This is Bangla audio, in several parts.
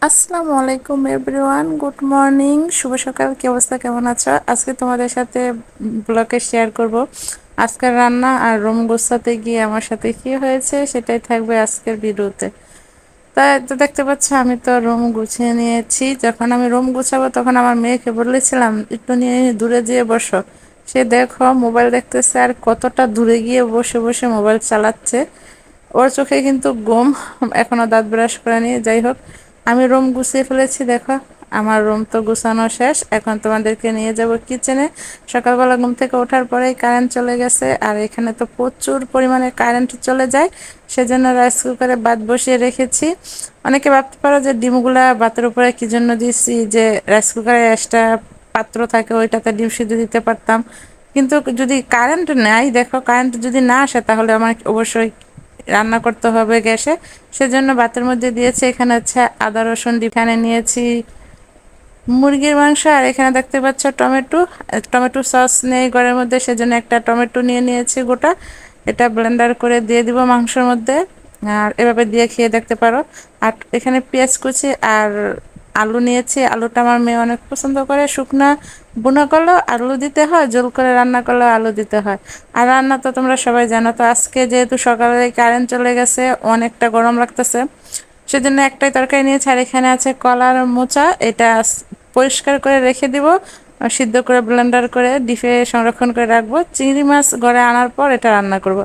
আসসালামু আলাইকুম এভরিওয়ান, গুড মর্নিং, শুভ সকাল। কি অবস্থা, কেমন আছো? আজকে তোমাদের সাথে ব্লগে শেয়ার করব আজকের রান্না আর রুম গোছাতে গিয়ে আমার সাথে কি হয়েছে, সেটাই থাকবে আজকের ভিডিওতে। তাই তো দেখতে পাচ্ছ, আমি তো রুম গুছিয়ে নিয়েছি। যখন আমি রুম গুছাবো তখন আমার মেয়েকে বলেছিলাম একটু নিয়ে দূরে যেয়ে বসো। সে দেখো মোবাইল দেখতেছে আর কতটা দূরে গিয়ে বসে বসে মোবাইল চালাচ্ছে। ওর চোখে কিন্তু ঘুম, এখনো দাঁত ব্রাশ করেনি। যাই হোক, আমি রুম গুছিয়ে ফেলেছি। দেখো, আমার রুম তো গুছানো শেষ। এখন তোমাদেরকে নিয়ে যাব কিচেনে। সকালবেলা ঘুম থেকে ওঠার পরেই কারেন্ট চলে গেছে, আর এখানে তো প্রচুর পরিমাণে কারেন্ট চলে যায়। সেজন্য রাইস কুকারে ভাত বসিয়ে রেখেছি। অনেকে ভাবতে পারো যে ডিমগুলা ভাতের উপরে কি জন্য দিয়েছি, যে রাইস কুকারে এক্সট্রা পাত্র থাকে ওইটাতে ডিম সিদ্ধ দিতে পারতাম। কিন্তু যদি কারেন্ট নেই, দেখো কারেন্ট যদি না আসে তাহলে আমার অবশ্যই রান্না করতে হবে গ্যাসে। সেজন্য ভাতের মধ্যে দিয়েছি। এখানে হচ্ছে আদা রসুন, এখানে নিয়েছি মুরগির মাংস, আর এখানে দেখতে পাচ্ছ টমেটো। টমেটো সস নেই ঘরের মধ্যে, সেজন্য একটা টমেটো নিয়ে নিয়েছি গোটা। এটা ব্লেন্ডার করে দিয়ে দিব মাংসের মধ্যে, আর এভাবে দিয়ে খেয়ে দেখতে পারো। আর এখানে পেঁয়াজ কুচি আর আলু নিয়েছি। আলুটা আমার মেয়ে অনেক পছন্দ করে। শুকনা বুনা করলেও আলু দিতে হয়, জোল করে রান্না করলেও আলু দিতে হয়। আর রান্না তো তোমরা সবাই জানো। তো আজকে যেহেতু সকালে কারেন্ট চলে গেছে, অনেকটা গরম লাগতেছে, সেজন্য একটাই তরকারি নিয়েছি। আর এখানে আছে কলার মোচা, এটা পরিষ্কার করে রেখে দিব, সিদ্ধ করে ব্লেন্ডার করে ডিপে সংরক্ষণ করে রাখবো। চিংড়ি মাছ ঘরে আনার পর এটা রান্না করব।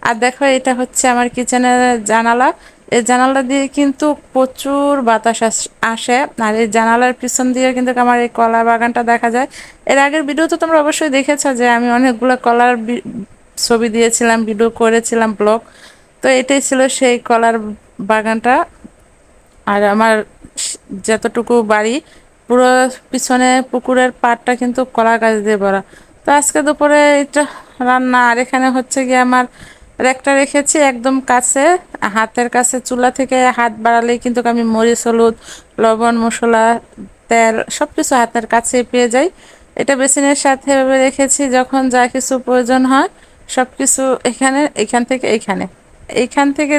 আর দেখো, এটা হচ্ছে আমার কিচেনের জানালা। এই জানালা দিয়ে কিন্তু প্রচুর বাতাস আসে, আর এই জানালার পিছন দিয়ে কিন্তু আমার এই কলা বাগানটা দেখা যায়। এর আগের ভিডিও তো তোমরা অবশ্যই দেখেছো যে আমি অনেকগুলো কলার ছবি দিয়েছিলাম, ভিডিও করেছিলাম, ব্লগ। তো এটাই ছিল সেই কলার বাগানটা। আর আমার যতটুকু বাড়ি, পুরো পিছনে পুকুরের পাড়টা কিন্তু কলা গাছ দিয়ে ভরা। তো আজকে দুপুরে এটা রান্না। আর এখানে হচ্ছে গিয়ে আমার রেকটা রেখেছি একদম কাছে, হাতের কাছে। চুলা থেকে হাত বাড়ালেই কিন্তু আমি মরিচ, হলুদ, লবণ, মশলা, তেল সব কিছু হাতের কাছে পেয়ে যাই। এটা বেসিনের সাথে এভাবে রেখেছি, যখন যা কিছু প্রয়োজন হয় সব কিছু এখান থেকে এইখান থেকে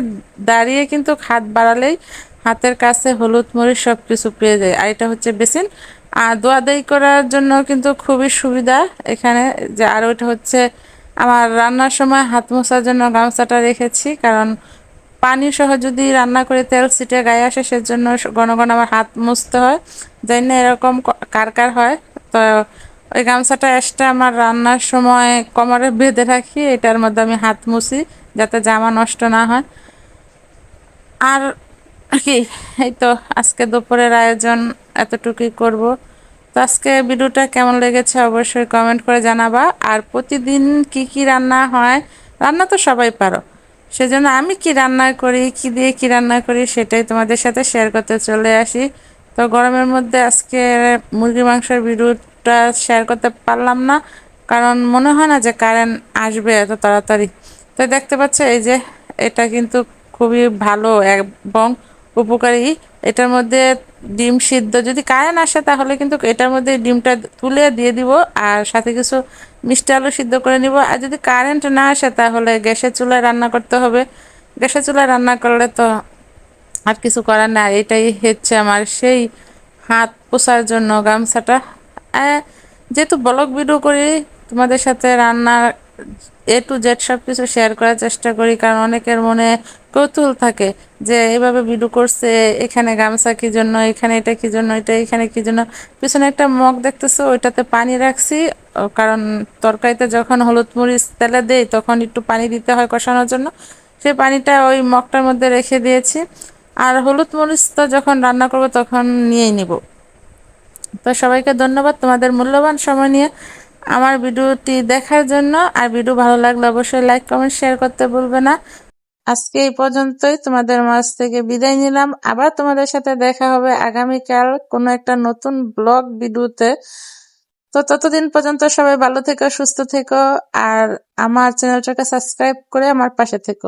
দাঁড়িয়ে কিন্তু হাত বাড়ালেই হাতের কাছে হলুদ, মরিচ সব কিছু পেয়ে যায়। আর এটা হচ্ছে বেসিন। আর দোয়াদাই করার জন্য কিন্তু খুবই সুবিধা এখানে। যে আর ওইটা হচ্ছে আমার রান্নার সময় হাত মোছার জন্য গামছাটা রেখেছি, কারণ পানি সহ যদি রান্না করে তেল ছিটে গায়ে আসে, সেজন্য ঘন ঘন আমার হাত মুছতে হয়। জানি না এরকম কার কার হয়। তো ওই গামছাটা এক্সট্রা আমার রান্নার সময় কোমরে বেঁধে রাখি, এটার মধ্যে আমি হাত মুছি যাতে জামা নষ্ট না হয়। আর কি, এই তো আজকে দুপুরের আয়োজন এতটুকুই করব। তো আজকে ভিডিওটা কেমন লেগেছে অবশ্যই কমেন্ট করে জানাবা। আর প্রতিদিন কি কি রান্না হয়, রান্না তো সবাই পারো, সেজন্য আমি কি রান্না করি, কি দিয়ে কি রান্না করি, সেটাই তোমাদের সাথে শেয়ার করতে চলে আসি। তো গরমের মধ্যে আজকে মুরগির মাংসের ভিডিওটা শেয়ার করতে পারলাম না, কারণ মনে হয় না যে কারেন্ট আসবে এত তাড়াতাড়ি। তো দেখতে পাচ্ছ, এই যে এটা কিন্তু খুবই ভালো এবং উপকারী। এটার মধ্যে ডিম সিদ্ধ, যদি কারেন্ট আসে তাহলে কিন্তু এটার মধ্যে ডিমটা তুলে দিয়ে দিব, আর সাথে কিছু মিষ্টি আলু সিদ্ধ করে নিব। আর যদি কারেন্ট না আসে তাহলে গ্যাসের চুলায় রান্না করতে হবে। গ্যাসের চুলায় রান্না করলে তো আর কিছু করার না। এটাই হচ্ছে আমার সেই হাত পোছার জন্য গামছাটা। আহ, যেহেতু ব্লগ ভিডিও করি, তোমাদের সাথে রান্না A to Z সব কিছু শেয়ার করার চেষ্টা করি, কারণ অনেকের মনে কৌতূহল থাকে যে এভাবে ভিডিও করছে, এখানে গামছা কি জন্য, এখানে এটা কি জন্য, এটা এখানে কি জন্য। পিছনে একটা মগ দেখতেছো, ওইটাতে পানি রাখছি। কারণ তরকারিতে যখন হলুদ মরিচ তেলে দেই তখন একটু পানি দিতে হয় কষানোর জন্য। সেই পানিটা ওই মগটার মধ্যে রেখে দিয়েছি। আর হলুদ মরিচ তো যখন রান্না করব তখন নিয়েই নিব। তো সবাইকে ধন্যবাদ তোমাদের মূল্যবান সময় নিয়ে আমার ভিডিওটি দেখার জন্য। আর ভিডিও ভালো লাগলে অবশ্যই লাইক, কমেন্ট, শেয়ার করতে ভুলবে না। আজকে এই পর্যন্তই, তোমাদের মাঝ থেকে বিদায় নিলাম। আবার তোমাদের সাথে দেখা হবে আগামীকাল কোনো একটা নতুন ব্লগ ভিডিওতে। তো ততদিন পর্যন্ত সবাই ভালো থেকো, সুস্থ থেকো, আর আমার চ্যানেলটাকে সাবস্ক্রাইব করে আমার পাশে থেকো।